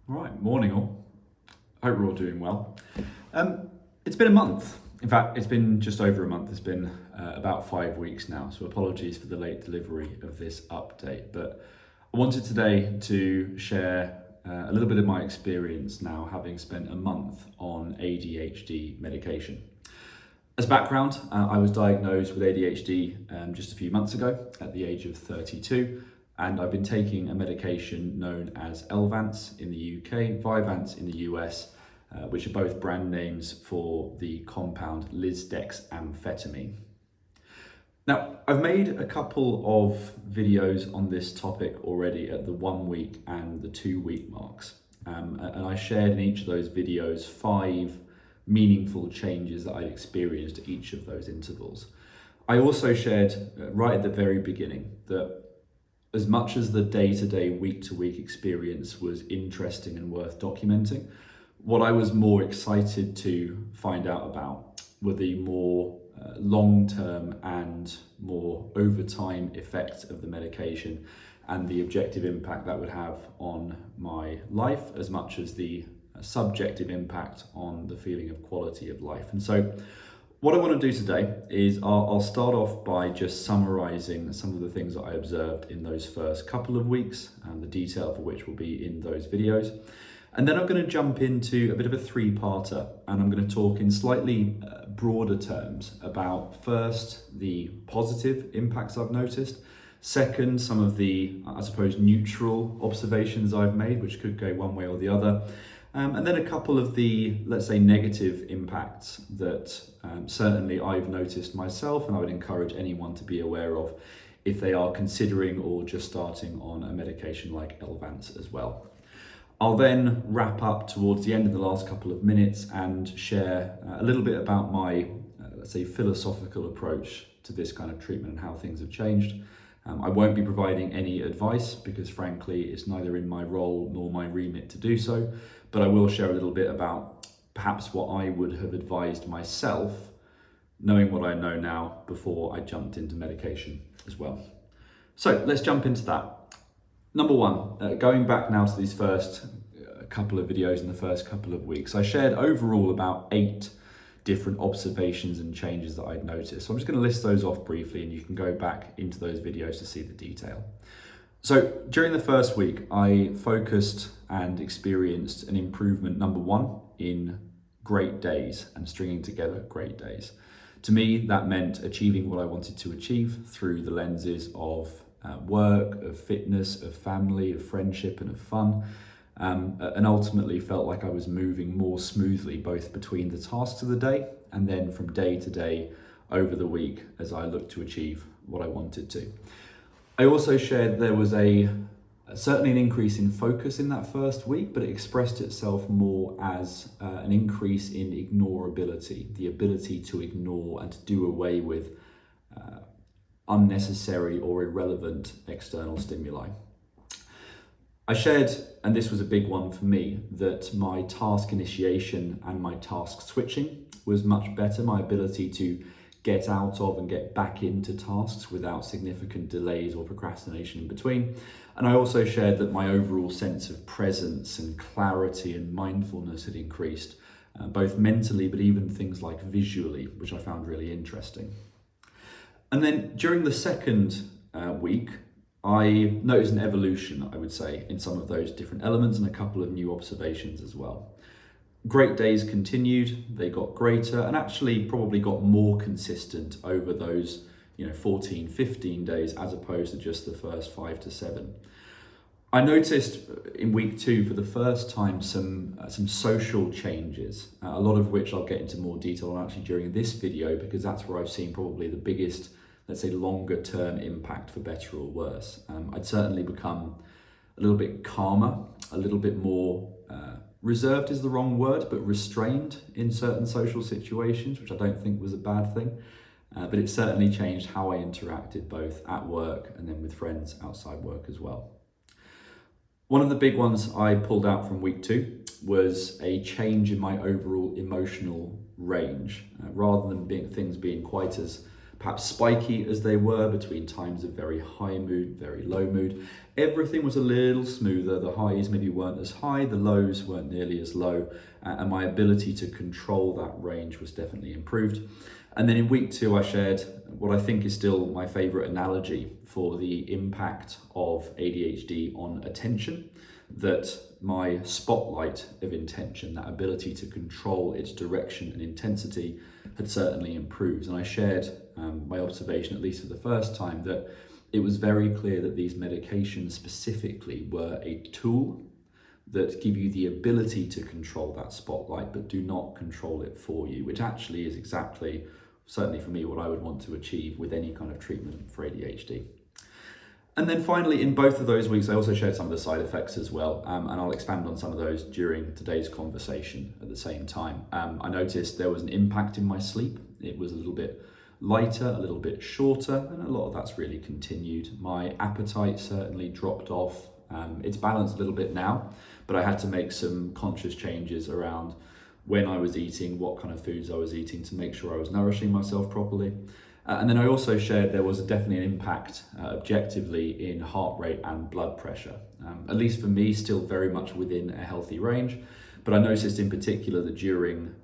All right, morning all. I hope we're all doing well. It's been a month. In fact, it's been just over a month. It's been about 5 weeks now, so apologies for the late delivery of this update. But I wanted today to share a little bit of my experience now, having spent a month on ADHD medication. As background, I was diagnosed with ADHD just a few months ago at the age of 32. And I've been taking a medication known as Elvanse in the UK, Vyvanse in the US, which are both brand names for the compound Lisdexamfetamine. Now, I've made a couple of videos on this topic already at the 1 week and the 2 week marks. And I shared in each of those videos 5 meaningful changes that I'd experienced at each of those intervals. I also shared right at the very beginning that as much as the day-to-day, week-to-week experience was interesting and worth documenting, what I was more excited to find out about were the more long-term and more over time effects of the medication and the objective impact that would have on my life, as much as the subjective impact on the feeling of quality of life. And so what I want to do today is I'll start off by just summarizing some of the things that I observed in those first couple of weeks, and the detail for which will be in those videos. And then I'm going to jump into a bit of a 3-parter, and I'm going to talk in slightly broader terms about, first, the positive impacts I've noticed, second, some of the, I suppose, neutral observations I've made, which could go one way or the other, and then a couple of the, let's say, negative impacts that certainly I've noticed myself, and I would encourage anyone to be aware of if they are considering or just starting on a medication like Elvanse as well. I'll then wrap up towards the end of the last couple of minutes and share a little bit about my, let's say, philosophical approach to this kind of treatment and how things have changed. I won't be providing any advice because, frankly, it's neither in my role nor my remit to do so, but I will share a little bit about perhaps what I would have advised myself, knowing what I know now, before I jumped into medication as well. So let's jump into that. Number one, going back now to these first couple of videos in the first couple of weeks, I shared overall about 8 different observations and changes that I'd noticed. So I'm just going to list those off briefly, and you can go back into those videos to see the detail. So during the first week, I focused and experienced an improvement, number one, in great days and stringing together great days. To me, that meant achieving what I wanted to achieve through the lenses of work, of fitness, of family, of friendship, and of fun. And ultimately felt like I was moving more smoothly both between the tasks of the day and then from day to day over the week as I looked to achieve what I wanted to. I also shared there was certainly an increase in focus in that first week, but it expressed itself more as an increase in ignorability, the ability to ignore and to do away with unnecessary or irrelevant external stimuli. I shared, and this was a big one for me, that my task initiation and my task switching was much better. My ability to get out of and get back into tasks without significant delays or procrastination in between. And I also shared that my overall sense of presence and clarity and mindfulness had increased, both mentally, but even things like visually, which I found really interesting. And then during the second week, I noticed an evolution, I would say, in some of those different elements and a couple of new observations as well. Great days continued, they got greater and actually probably got more consistent over those 14, 15 days as opposed to just the first 5 to 7. I noticed in week 2 for the first time some social changes, a lot of which I'll get into more detail on actually during this video, because that's where I've seen probably the biggest, let's say, longer term impact for better or worse. I'd certainly become a little bit calmer, a little bit more reserved is the wrong word, but restrained in certain social situations, which I don't think was a bad thing. But it certainly changed how I interacted both at work and then with friends outside work as well. One of the big ones I pulled out from week 2 was a change in my overall emotional range. Rather than things being quite as perhaps spiky as they were between times of very high mood, very low mood. Everything was a little smoother. The highs maybe weren't as high, the lows weren't nearly as low, and my ability to control that range was definitely improved. And then in week 2, I shared what I think is still my favorite analogy for the impact of ADHD on attention, that my spotlight of intention, that ability to control its direction and intensity, had certainly improved. And I shared my observation, at least for the first time, that it was very clear that these medications specifically were a tool that give you the ability to control that spotlight, but do not control it for you, which actually is exactly, certainly for me, what I would want to achieve with any kind of treatment for ADHD. And then finally, in both of those weeks, I also shared some of the side effects as well, and I'll expand on some of those during today's conversation at the same time. I noticed there was an impact in my sleep. It was a little bit lighter, a little bit shorter, and a lot of that's really continued. My appetite certainly dropped off. It's balanced a little bit now, but I had to make some conscious changes around when I was eating, what kind of foods I was eating to make sure I was nourishing myself properly. And then I also shared there was definitely an impact objectively in heart rate and blood pressure. At least for me, still very much within a healthy range. But I noticed in particular that during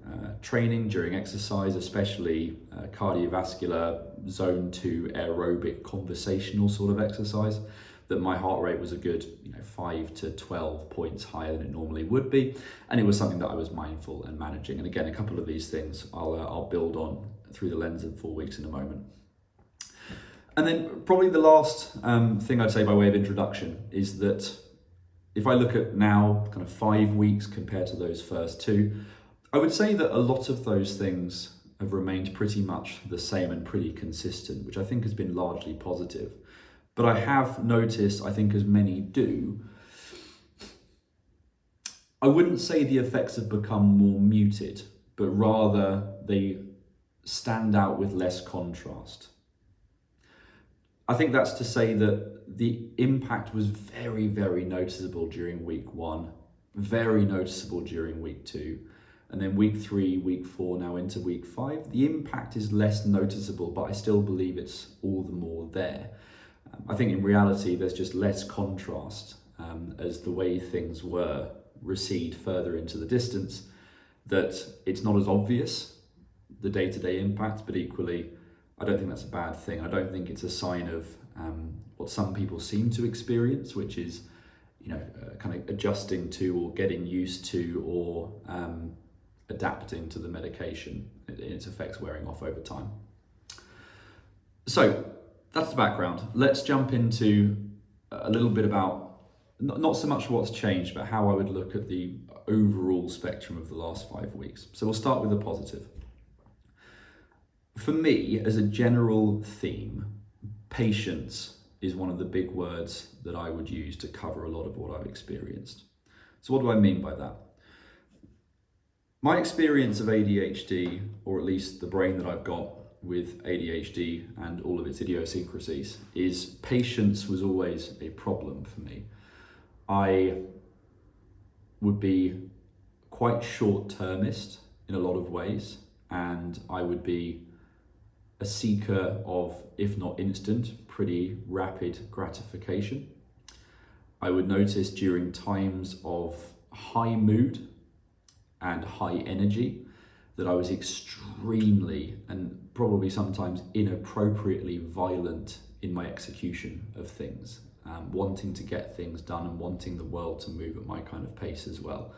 training, during exercise, especially cardiovascular, zone 2 aerobic conversational sort of exercise, that my heart rate was a good 5 to 12 points higher than it normally would be. And it was something that I was mindful and managing. And again, a couple of these things I'll build on through the lens of 4 weeks in a moment. And then probably the last thing I'd say by way of introduction is that if I look at now kind of 5 weeks compared to those first 2, I would say that a lot of those things have remained pretty much the same and pretty consistent, which I think has been largely positive. But I have noticed, I think as many do, I wouldn't say the effects have become more muted, but rather they stand out with less contrast. I think that's to say that the impact was very, very noticeable during week 1, very noticeable during week 2, and then week 3, week 4, now into week 5. The impact is less noticeable, but I still believe it's all the more there. I think in reality, there's just less contrast as the way things were recede further into the distance, that it's not as obvious, the day-to-day impact, but equally, I don't think that's a bad thing. I don't think it's a sign of what some people seem to experience, which is, kind of adjusting to or getting used to or adapting to the medication, its effects wearing off over time. So that's the background. Let's jump into a little bit about, not so much what's changed, but how I would look at the overall spectrum of the last 5 weeks. So we'll start with the positive. For me, as a general theme, patience is one of the big words that I would use to cover a lot of what I've experienced. So what do I mean by that? My experience of ADHD, or at least the brain that I've got with ADHD and all of its idiosyncrasies, is patience was always a problem for me. I would be quite short-termist in a lot of ways, and I would be a seeker of, if not instant, pretty rapid gratification. I would notice during times of high mood and high energy that I was extremely and probably sometimes inappropriately violent in my execution of things, wanting to get things done and wanting the world to move at my kind of pace as well.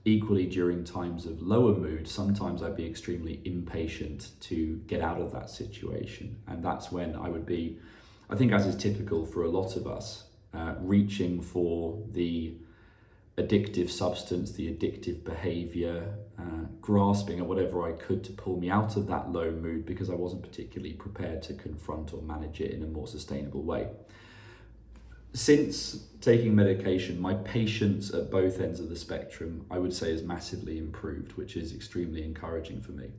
Equally, during times of lower mood, sometimes I'd be extremely impatient to get out of that situation. And that's when I would be, I think as is typical for a lot of us, reaching for the addictive substance, the addictive behavior, grasping at whatever I could to pull me out of that low mood because I wasn't particularly prepared to confront or manage it in a more sustainable way. Since taking medication, my patience at both ends of the spectrum, I would say, has massively improved, which is extremely encouraging for me.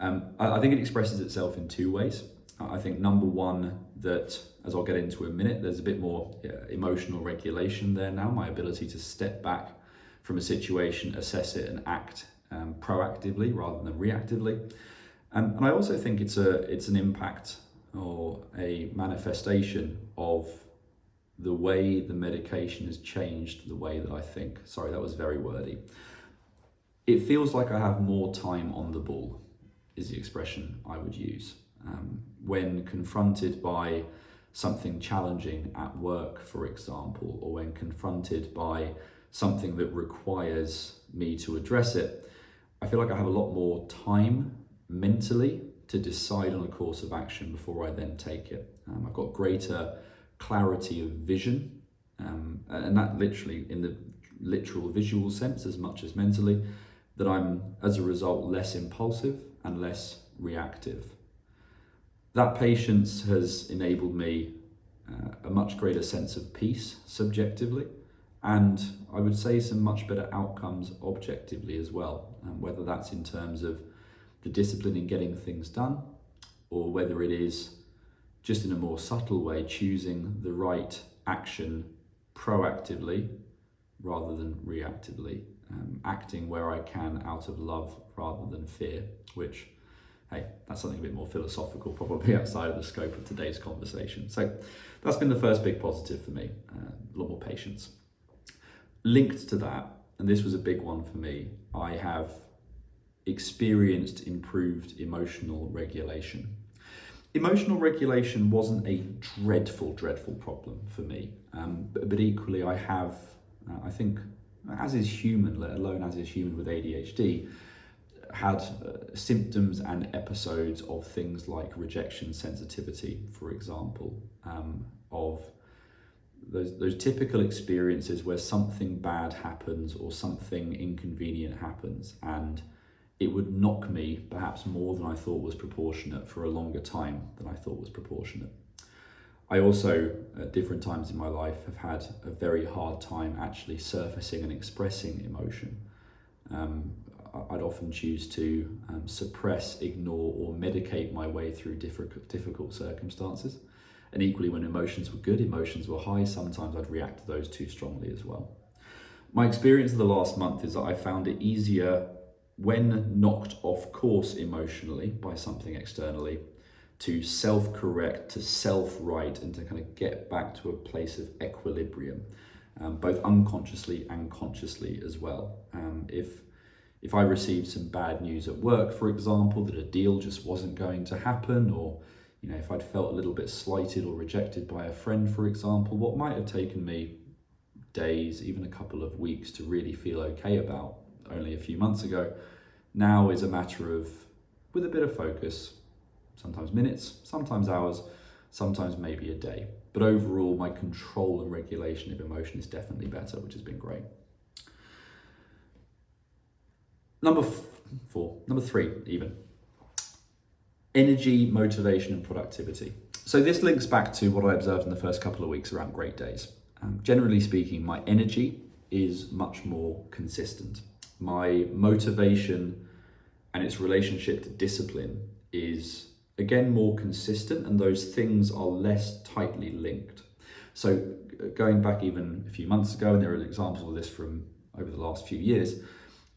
I think it expresses itself in 2 ways. I think number one, that, as I'll get into in a minute, there's a bit more emotional regulation there now, my ability to step back from a situation, assess it and act proactively rather than reactively. And I also think it's an impact or a manifestation of the way the medication has changed the way that I think. Sorry, that was very wordy. It feels like I have more time on the ball, is the expression I would use. When confronted by something challenging at work, for example, or when confronted by something that requires me to address it, I feel like I have a lot more time mentally to decide on a course of action before I then take it. I've got greater clarity of vision, and that literally in the literal visual sense as much as mentally, that I'm as a result less impulsive and less reactive. That patience has enabled me a much greater sense of peace subjectively, and I would say some much better outcomes objectively as well, whether that's in terms of the discipline in getting things done, or whether it is just in a more subtle way choosing the right action proactively rather than reactively, acting where I can out of love rather than fear, which, hey, that's something a bit more philosophical, probably outside of the scope of today's conversation. So that's been the first big positive for me, a lot more patience. Linked to that, and this was a big one for me, I have experienced improved emotional regulation. Emotional regulation wasn't a dreadful problem for me, but equally I have, I think, as is human, let alone as is human with ADHD, had symptoms and episodes of things like rejection sensitivity, for example, of those typical experiences where something bad happens or something inconvenient happens, and it would knock me perhaps more than I thought was proportionate for a longer time than I thought was proportionate. I also, at different times in my life, have had a very hard time actually surfacing and expressing emotion. I'd often choose to suppress, ignore, or medicate my way through difficult circumstances. And equally, when emotions were good, emotions were high, sometimes I'd react to those too strongly as well. My experience of the last month is that I found it easier when knocked off course emotionally by something externally to self-correct, to self-right, and to kind of get back to a place of equilibrium, both unconsciously and consciously as well. If I received some bad news at work, for example, that a deal just wasn't going to happen, or if I'd felt a little bit slighted or rejected by a friend, for example, what might have taken me days, even a couple of weeks to really feel okay about only a few months ago, now is a matter of, with a bit of focus, sometimes minutes, sometimes hours, sometimes maybe a day. But overall, my control and regulation of emotion is definitely better, which has been great. Number three, even. Energy, motivation, and productivity. So this links back to what I observed in the first couple of weeks around great days. Generally speaking, my energy is much more consistent. My motivation and its relationship to discipline is, again, more consistent, and those things are less tightly linked. So going back even a few months ago, and there are examples of this from over the last few years,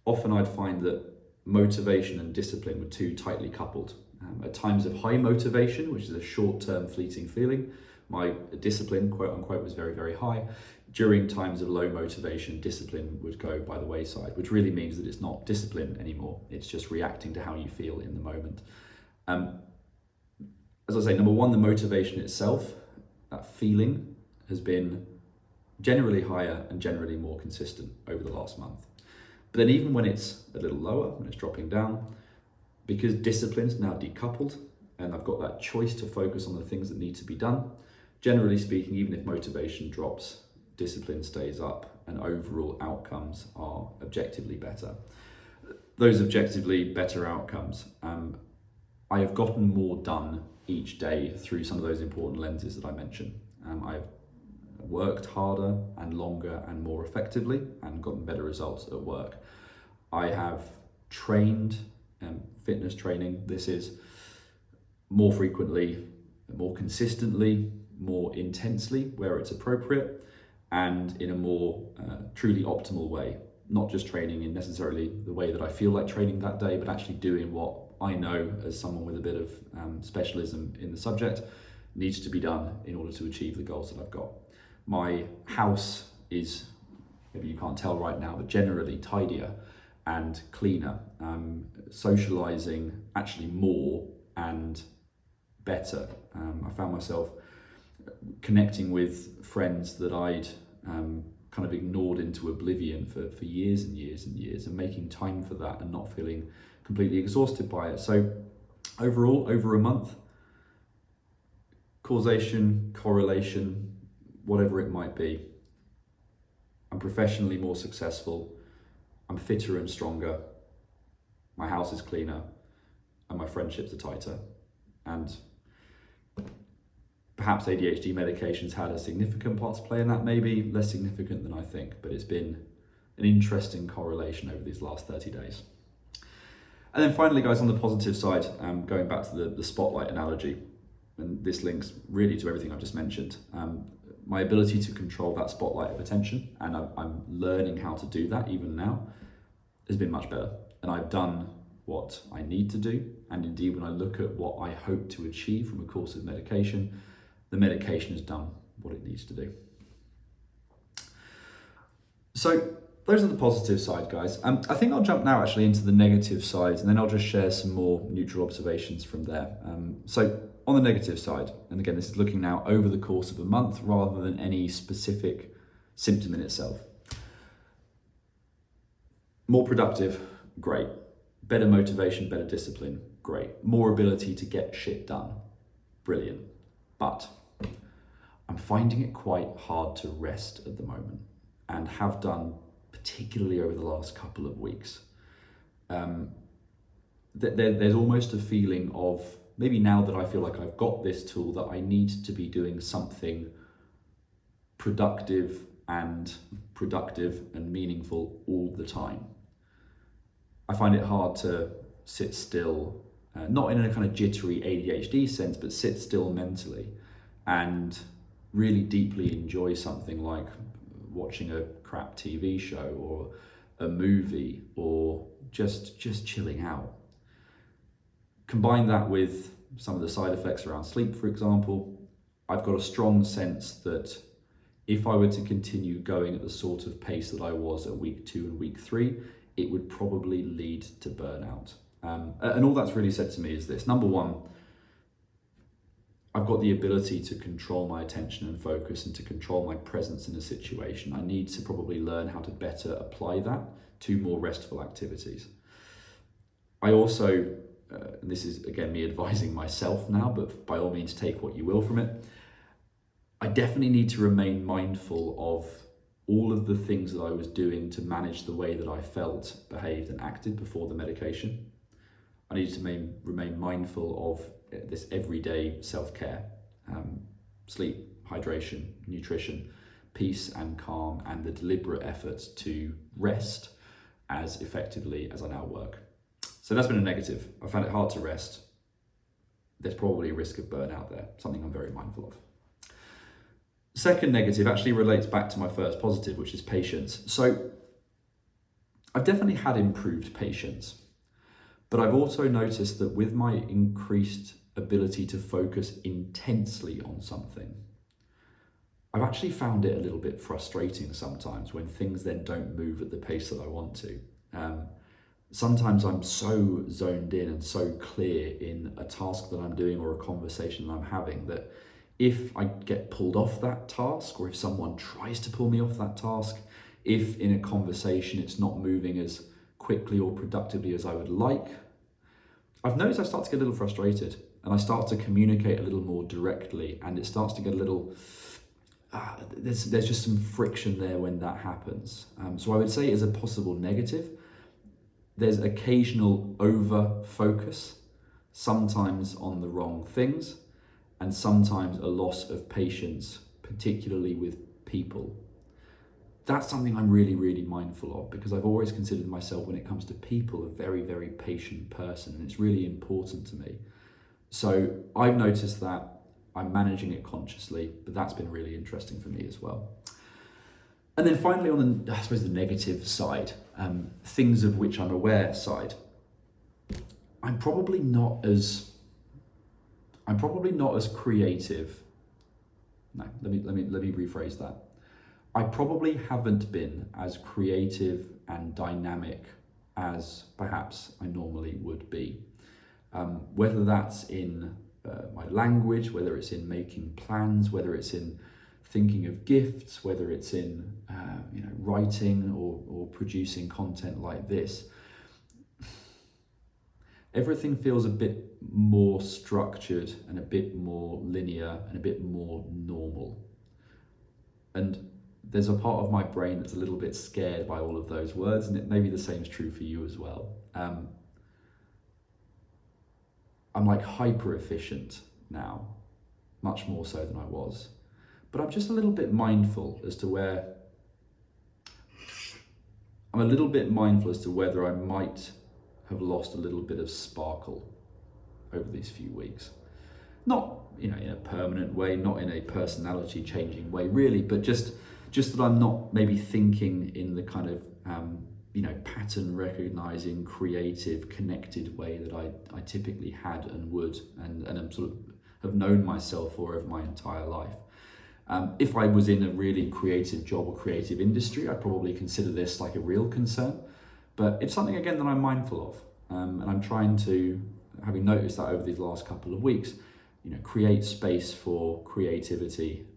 often I'd find that motivation and discipline were too tightly coupled. At times of high motivation, which is a short-term fleeting feeling, my discipline, quote unquote, was very, very high. During times of low motivation, discipline would go by the wayside, which really means that it's not discipline anymore. It's just reacting to how you feel in the moment. As I say, number one, the motivation itself, that feeling, has been generally higher and generally more consistent over the last month. But then even when it's a little lower, when it's dropping down, because discipline's now decoupled and I've got that choice to focus on the things that need to be done, generally speaking, even if motivation drops, discipline stays up and overall outcomes are objectively better. Those objectively better outcomes, I have gotten more done each day through some of those important lenses that I mentioned. I've worked harder and longer and more effectively and gotten better results at work. I have trained, fitness training. This is more frequently, more consistently, more intensely where it's appropriate, and in a more truly optimal way. Not just training in necessarily the way that I feel like training that day, but actually doing what I know as someone with a bit of specialism in the subject needs to be done in order to achieve the goals that I've got. My house is, maybe you can't tell right now, but generally tidier and cleaner. Socializing actually more and better. I found myself connecting with friends that I'd kind of ignored into oblivion for years and years and years, and making time for that and not feeling completely exhausted by it. So overall, over a month, causation, correlation, whatever it might be, I'm professionally more successful, I'm fitter and stronger, my house is cleaner, and my friendships are tighter. And perhaps ADHD medication's had a significant part to play in that, maybe less significant than I think, but it's been an interesting correlation over these last 30 days. And then finally, guys, on the positive side, going back to the spotlight analogy, and this links really to everything I've just mentioned, my ability to control that spotlight of attention, and I'm learning how to do that even now, has been much better. And I've done what I need to do, and indeed when I look at what I hope to achieve from a course of medication, the medication has done what it needs to do. So those are the positive side, guys. I think I'll jump now actually into the negative side, and then I'll just share some more neutral observations from there. So on the negative side, and again, this is looking now over the course of a month rather than any specific symptom in itself. More productive, great. Better motivation, better discipline, great. More ability to get shit done, brilliant. But I'm finding it quite hard to rest at the moment, and have done particularly over the last couple of weeks. There's almost a feeling of, maybe now that I feel like I've got this tool, that I need to be doing something productive and meaningful all the time. I find it hard to sit still, not in a kind of jittery ADHD sense, but sit still mentally and really deeply enjoy something like watching a crap TV show or a movie, or just chilling out. Combine that with some of the side effects around sleep, for example, I've got a strong sense that if I were to continue going at the sort of pace that I was at week 2 and week 3, it would probably lead to burnout. And all that's really said to me is this. Number one, I've got the ability to control my attention and focus and to control my presence in a situation. I need to probably learn how to better apply that to more restful activities. I also, and this is again me advising myself now, but by all means take what you will from it, I definitely need to remain mindful of all of the things that I was doing to manage the way that I felt, behaved and acted before the medication. I need to remain mindful of this everyday self-care, sleep, hydration, nutrition, peace and calm, and the deliberate efforts to rest as effectively as I now work. So that's been a negative. I found it hard to rest. There's probably a risk of burnout there, something I'm very mindful of. Second negative actually relates back to my first positive, which is patience. So I've definitely had improved patience, but I've also noticed that with my increased ability to focus intensely on something, I've actually found it a little bit frustrating sometimes when things then don't move at the pace that I want to. Sometimes I'm so zoned in and so clear in a task that I'm doing or a conversation that I'm having that if I get pulled off that task, or if someone tries to pull me off that task, if in a conversation it's not moving as quickly or productively as I would like, I've noticed I start to get a little frustrated, and I start to communicate a little more directly, and it starts to get a little, there's just some friction there when that happens. So I would say as a possible negative, there's occasional over focus, sometimes on the wrong things, and sometimes a loss of patience, particularly with people. That's something I'm really, really mindful of, because I've always considered myself, when it comes to people, a very, very patient person, and it's really important to me. So I've noticed that I'm managing it consciously, but that's been really interesting for me as well. And then finally, on the, I suppose, the negative side, things of which I'm aware side, I'm probably not as creative. No, let me rephrase that. I probably haven't been as creative and dynamic as perhaps I normally would be. Whether that's in my language, whether it's in making plans, whether it's in thinking of gifts, whether it's in writing or producing content like this, everything feels a bit more structured and a bit more linear and a bit more normal. And there's a part of my brain that's a little bit scared by all of those words, and maybe the same is true for you as well. I'm like hyper efficient now, much more so than I was. But I'm just a little bit mindful as to whether I might have lost a little bit of sparkle over these few weeks. Not, in a permanent way, not in a personality changing way really, but just that I'm not maybe thinking in the kind of, pattern recognizing, creative, connected way that I typically had and would, and I'm sort of have known myself for over my entire life. If I was in a really creative job or creative industry, I'd probably consider this like a real concern, but it's something again that I'm mindful of. And I'm trying to, having noticed that over these last couple of weeks, create space for creativity,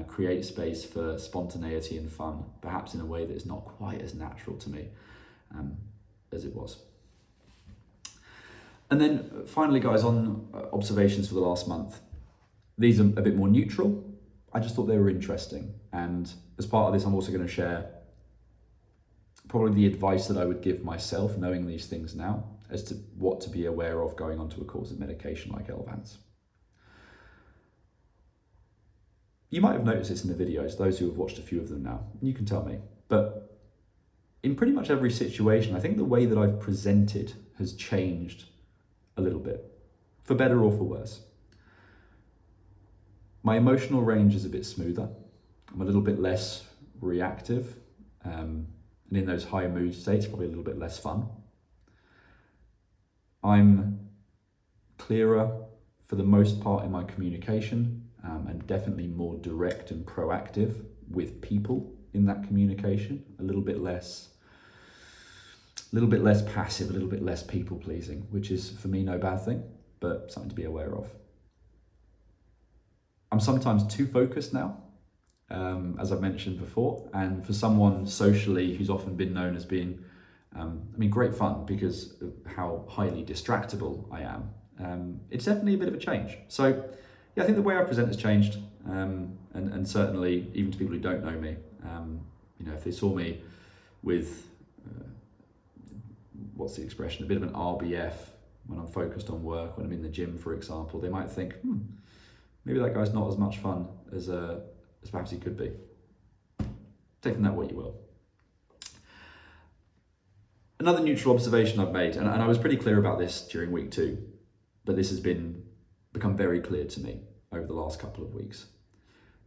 create space for spontaneity and fun, perhaps in a way that is not quite as natural to me as it was. And then finally, guys, on observations for the last month, these are a bit more neutral. I just thought they were interesting. And as part of this, I'm also going to share probably the advice that I would give myself, knowing these things now, as to what to be aware of going onto a course of medication like Elvanse. You might have noticed this in the videos, those who have watched a few of them now, you can tell me. But in pretty much every situation, I think the way that I've presented has changed a little bit, for better or for worse. My emotional range is a bit smoother. I'm a little bit less reactive, and in those high mood states, probably a little bit less fun. I'm clearer for the most part in my communication, and definitely more direct and proactive with people in that communication, a little bit less passive, a little bit less people pleasing, which is for me no bad thing, but something to be aware of. I'm sometimes too focused now, as I've mentioned before, and for someone socially who's often been known as being, great fun because of how highly distractible I am, it's definitely a bit of a change. So yeah, I think the way I present has changed, and certainly even to people who don't know me, if they saw me with, what's the expression, a bit of an RBF when I'm focused on work, when I'm in the gym, for example, they might think, maybe that guy's not as much fun as perhaps he could be. Take from that what you will. Another neutral observation I've made, and I was pretty clear about this during week 2, but this has become very clear to me over the last couple of weeks.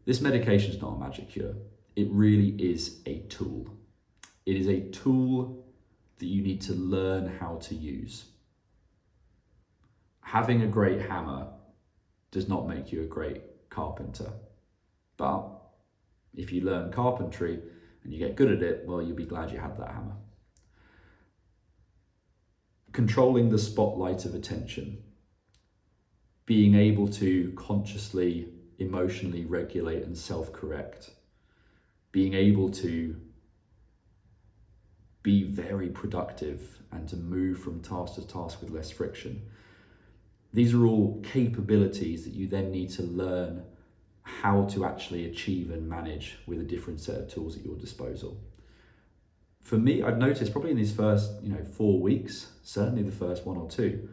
This medication is not a magic cure. It really is a tool. It is a tool that you need to learn how to use. Having a great hammer does not make you a great carpenter. But if you learn carpentry and you get good at it, well, you'll be glad you had that hammer. Controlling the spotlight of attention, being able to consciously, emotionally regulate and self-correct, being able to be very productive and to move from task to task with less friction. These are all capabilities that you then need to learn how to actually achieve and manage with a different set of tools at your disposal. For me, I've noticed probably in these first 4 weeks, certainly the first 1 or 2,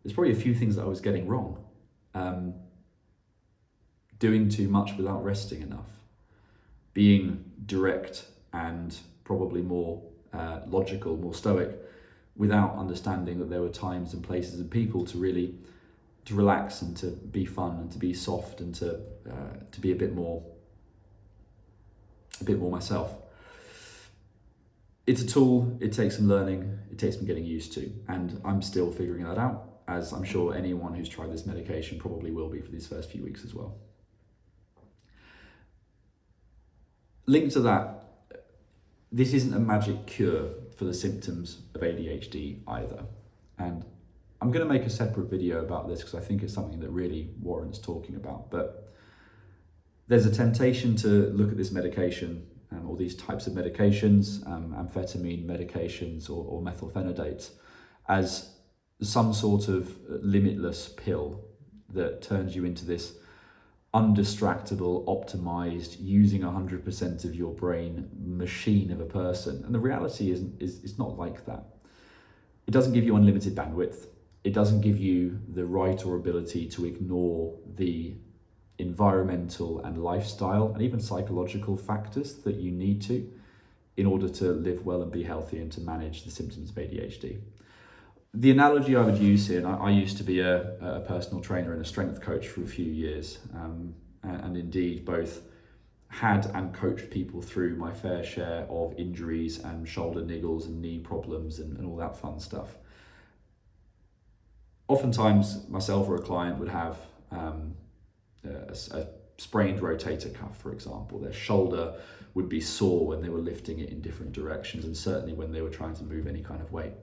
there's probably a few things that I was getting wrong. Doing too much without resting enough, being direct and probably more logical, more stoic, without understanding that there were times and places and people to relax and to be fun and to be soft and to be a bit more myself. It's a tool, it takes some learning, it takes some getting used to, and I'm still figuring that out. as I'm sure anyone who's tried this medication probably will be for these first few weeks as well. Linked to that, this isn't a magic cure for the symptoms of ADHD either. And I'm going to make a separate video about this because I think it's something that really warrants talking about. But there's a temptation to look at this medication or these types of medications, amphetamine medications or methylphenidates, as some sort of limitless pill that turns you into this undistractable, optimized, using 100% of your brain machine of a person. And the reality is it's not like that. It doesn't give you unlimited bandwidth. It doesn't give you the right or ability to ignore the environmental and lifestyle and even psychological factors that you need to in order to live well and be healthy and to manage the symptoms of ADHD. The analogy I would use here, and I used to be a personal trainer and a strength coach for a few years, and indeed both had and coached people through my fair share of injuries and shoulder niggles and knee problems and all that fun stuff. Oftentimes myself or a client would have a sprained rotator cuff, for example. Their shoulder would be sore when they were lifting it in different directions, and certainly when they were trying to move any kind of weight.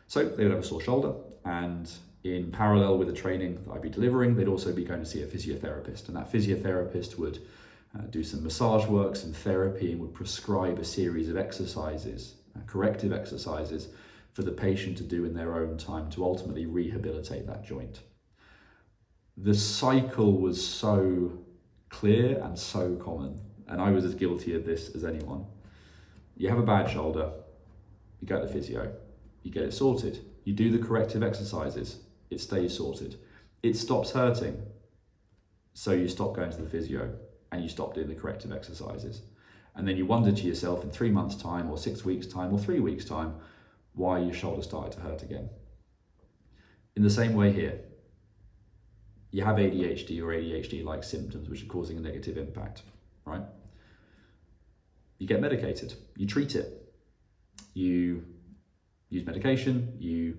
So they would have a sore shoulder, and in parallel with the training that I'd be delivering, they'd also be going to see a physiotherapist, and that physiotherapist would do some massage work, some therapy, and would prescribe a series of exercises, corrective exercises, for the patient to do in their own time to ultimately rehabilitate that joint. The cycle was so clear and so common, and I was as guilty of this as anyone. You have a bad shoulder, you go to the physio, you get it sorted. You do the corrective exercises, it stays sorted. It stops hurting, so you stop going to the physio and you stop doing the corrective exercises. And then you wonder to yourself in 3 months' time or 6 weeks' time or 3 weeks' time why your shoulder started to hurt again. In the same way here, you have ADHD or ADHD-like symptoms which are causing a negative impact, right? You get medicated, you treat it, you use medication, you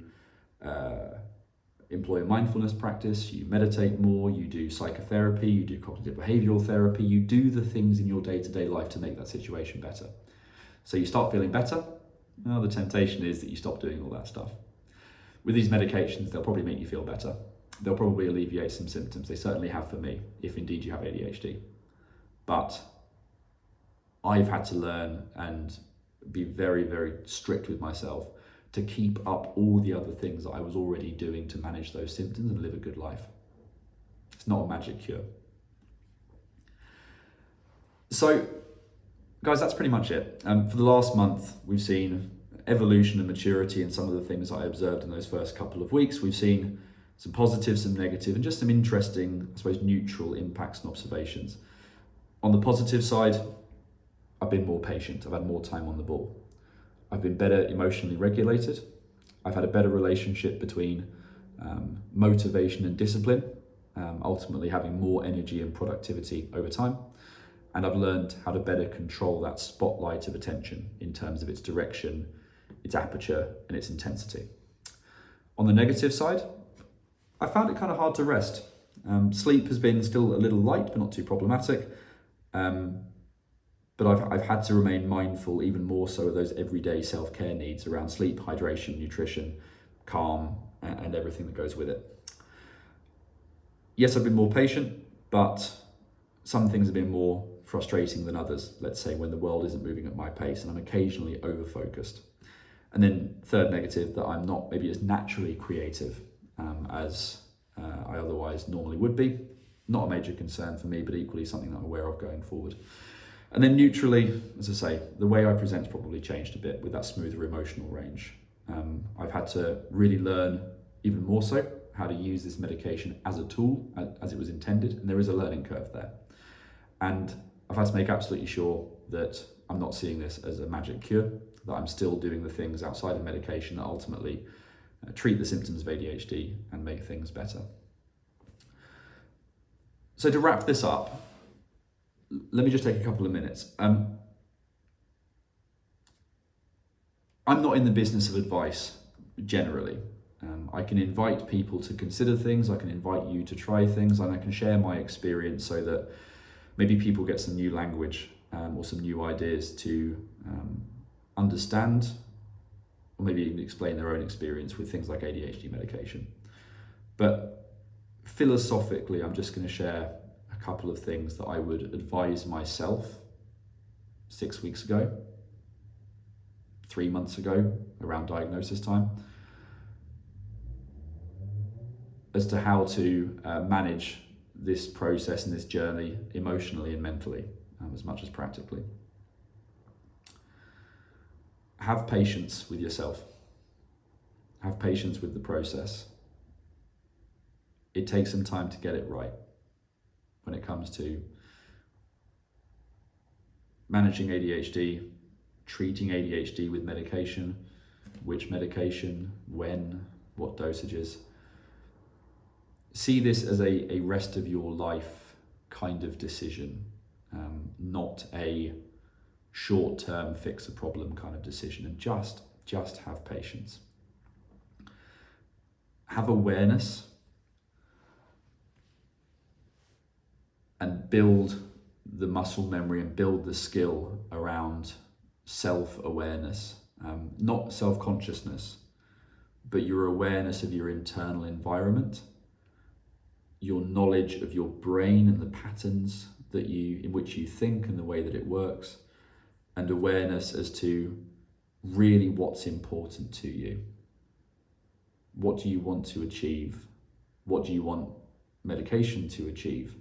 employ a mindfulness practice, you meditate more, you do psychotherapy, you do cognitive behavioral therapy, you do the things in your day-to-day life to make that situation better. So you start feeling better. Now the temptation is that you stop doing all that stuff. With these medications, they'll probably make you feel better. They'll probably alleviate some symptoms. They certainly have for me, if indeed you have ADHD. But I've had to learn and be very, very strict with myself to keep up all the other things that I was already doing to manage those symptoms and live a good life. It's not a magic cure. So, guys, that's pretty much it. For the last month, we've seen evolution and maturity in some of the things I observed in those first couple of weeks. We've seen some positive, some negative, and just some interesting, I suppose, neutral impacts and observations. On the positive side, I've been more patient. I've had more time on the ball. I've been better emotionally regulated. I've had a better relationship between motivation and discipline, ultimately having more energy and productivity over time. And I've learned how to better control that spotlight of attention in terms of its direction, its aperture, and its intensity. On the negative side, I found it kind of hard to rest. Sleep has been still a little light, but not too problematic. But I've had to remain mindful even more so of those everyday self-care needs around sleep, hydration, nutrition, calm, and everything that goes with it. Yes, I've been more patient, but some things have been more frustrating than others, let's say, when the world isn't moving at my pace and I'm occasionally over-focused. And then third negative, that I'm not maybe as naturally creative as I otherwise normally would be. Not a major concern for me, but equally something that I'm aware of going forward. And then neutrally, as I say, the way I present's probably changed a bit with that smoother emotional range. I've had to really learn even more so how to use this medication as a tool, as it was intended, and there is a learning curve there. And I've had to make absolutely sure that I'm not seeing this as a magic cure, that I'm still doing the things outside of medication that ultimately treat the symptoms of ADHD and make things better. So to wrap this up, let me just take a couple of minutes. I'm not in the business of advice generally. I can invite people to consider things, I can invite you to try things, and I can share my experience so that maybe people get some new language or some new ideas to understand, or maybe even explain their own experience with things like ADHD medication. But philosophically, I'm just going to share a couple of things that I would advise myself 6 weeks ago, 3 months ago, around diagnosis time, as to how to manage this process and this journey emotionally and mentally, as much as practically. Have patience with yourself. Have patience with the process. It takes some time to get it right when it comes to managing ADHD, treating ADHD with medication, which medication, when, what dosages. See this as a rest of your life kind of decision, not a short-term fix a problem kind of decision, and just have patience. Have awareness and build the muscle memory and build the skill around self-awareness, not self-consciousness, but your awareness of your internal environment, your knowledge of your brain and the patterns in which you think and the way that it works, and awareness as to really what's important to you. What do you want to achieve? What do you want medication to achieve?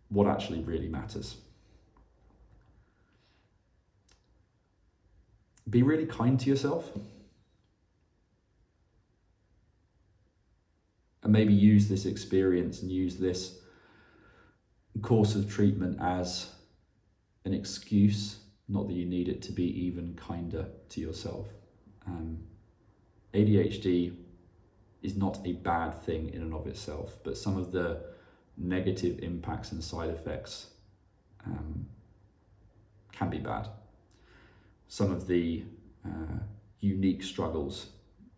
What actually really matters? Be really kind to yourself. And maybe use this experience and use this course of treatment as an excuse, not that you need it, to be even kinder to yourself. ADHD is not a bad thing in and of itself, but some of the negative impacts and side effects can be bad. Some of the unique struggles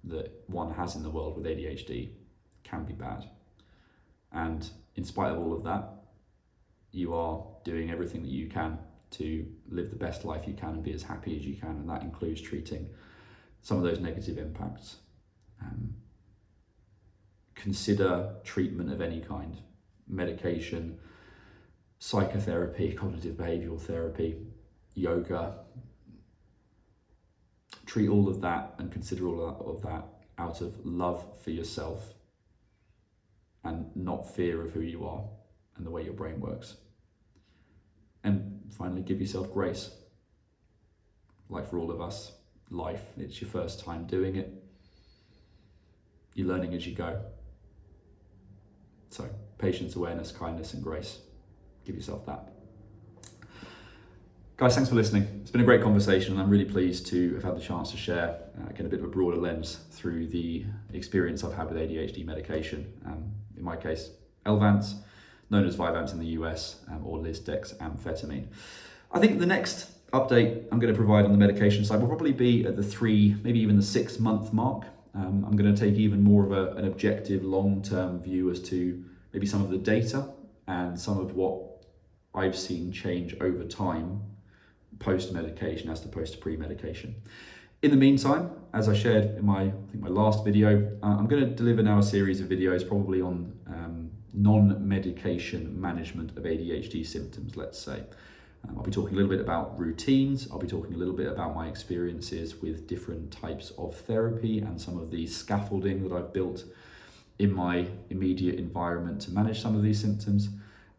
that one has in the world with ADHD can be bad. And in spite of all of that, you are doing everything that you can to live the best life you can and be as happy as you can, and that includes treating some of those negative impacts. Consider treatment of any kind: medication, psychotherapy, cognitive behavioral therapy, yoga. Treat all of that and consider all of that out of love for yourself and not fear of who you are and the way your brain works. And finally, give yourself grace. Like for all of us, life, it's your first time doing it. You're learning as you go. So patience, awareness, kindness, and grace. Give yourself that. Guys, thanks for listening. It's been a great conversation, and I'm really pleased to have had the chance to share, get a bit of a broader lens through the experience I've had with ADHD medication. In my case, Elvanse, known as Vyvanse in the US, or Lisdexamfetamine. I think the next update I'm going to provide on the medication side will probably be at the 3, maybe even the 6 month mark. I'm going to take even more of an objective long-term view as to maybe some of the data and some of what I've seen change over time post-medication as opposed to pre-medication. In the meantime, as I shared in my last video, I'm going to deliver now a series of videos probably on non-medication management of ADHD symptoms, let's say. I'll be talking a little bit about routines. I'll be talking a little bit about my experiences with different types of therapy and some of the scaffolding that I've built in my immediate environment to manage some of these symptoms.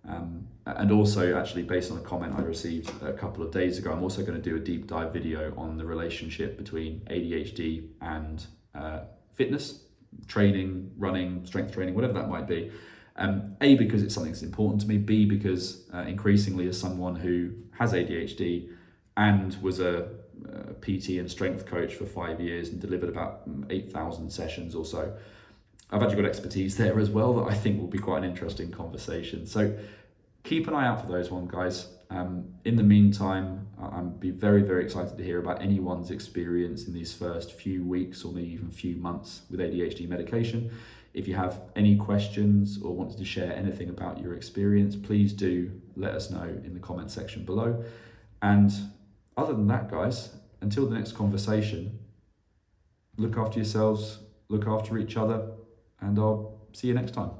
And also, actually, based on a comment I received a couple of days ago, I'm also going to do a deep dive video on the relationship between ADHD and fitness, training, running, strength training, whatever that might be. A, because it's something that's important to me. B, because increasingly as someone who has ADHD and was a PT and strength coach for 5 years and delivered about 8,000 sessions or so, I've actually got expertise there as well that I think will be quite an interesting conversation. So keep an eye out for those guys. In the meantime, I'd be very, very excited to hear about anyone's experience in these first few weeks or maybe even few months with ADHD medication. If you have any questions or wanted to share anything about your experience, please do let us know in the comment section below. And other than that, guys, until the next conversation, look after yourselves, look after each other, and I'll see you next time.